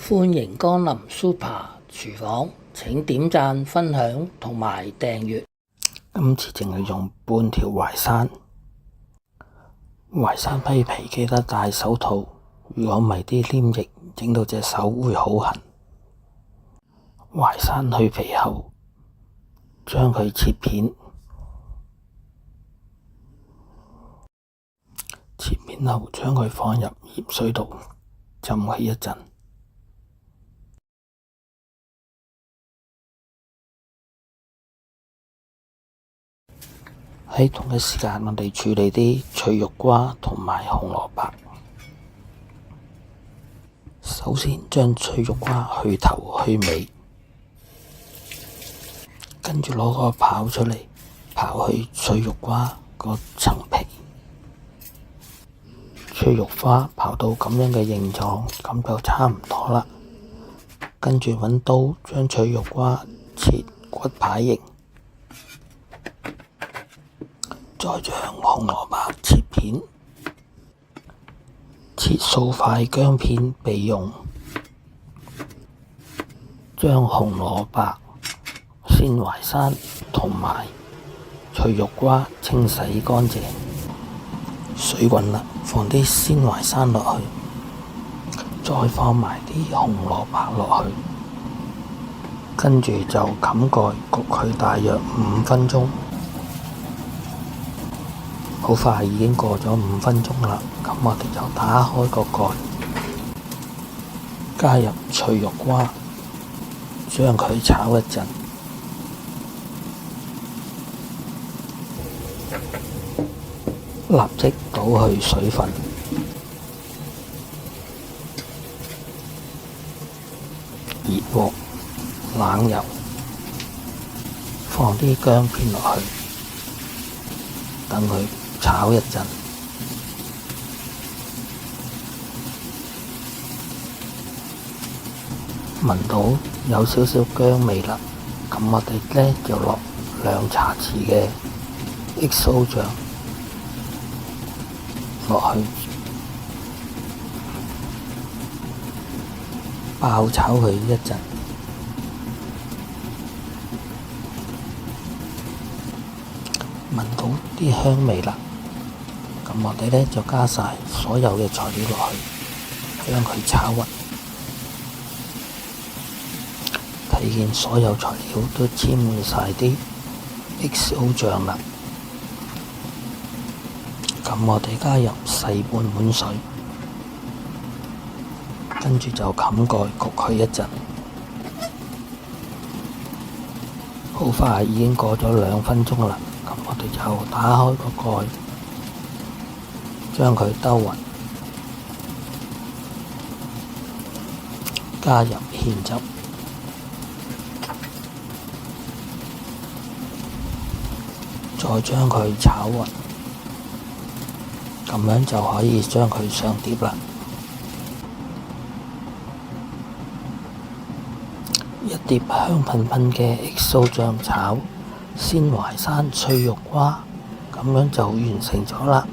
歡迎光臨 Super 廚房，請點讚、分享同埋訂閱。今次淨係用半條淮山，淮山批皮記得戴手套，如果唔係啲黏液整到隻手會好痕。淮山去皮後，將佢切片，切片後將佢放入鹽水度浸佢一陣。喺同一時間，我哋處理啲脆肉瓜同埋紅蘿蔔。首先將脆肉瓜去頭去尾，跟住攞個刨出嚟，刨去脆肉瓜個層皮。脆肉瓜刨到咁樣嘅形狀，咁就差唔多啦。跟住揾刀將脆肉瓜切骨牌形。再將紅蘿蔔切片，切數塊薑片備用。將紅蘿蔔、鮮淮山同埋脆肉瓜清洗乾淨，水滾啦，放啲鮮淮山落去，再放埋啲紅蘿蔔落去，跟住就冚蓋焗佢大約5分鐘。好快已經過咗5分鐘啦，咁我哋就打開個蓋，加入脆肉瓜，將佢炒一陣，立即倒去水分，熱鑊冷油，放啲薑片落去，等佢炒一陣，聞到有少少薑味啦，咁我哋呢就落2茶匙嘅 XO 醬落去，爆炒佢一陣。聞到啲香味啦，咁我哋呢就加晒所有嘅材料落去，將佢炒勻。睇見所有材料都沾滿晒啲 XO 醬啦，咁我哋加入細半碗水，跟住就冚蓋焗佢一陣。好快已經過咗2分鐘啦。咁我哋就打開個蓋，將佢兜勻，加入芡汁，再將佢炒勻，咁樣就可以將佢上碟啦。一碟香噴噴嘅 XO 醬炒鮮淮山脆肉瓜，咁樣就完成咗啦。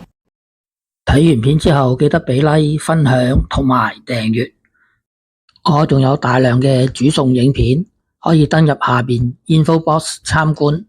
睇完片之後記得俾 like、分享同埋訂閱。我仲有大量嘅煮餸影片，可以登入下邊 info box 參觀。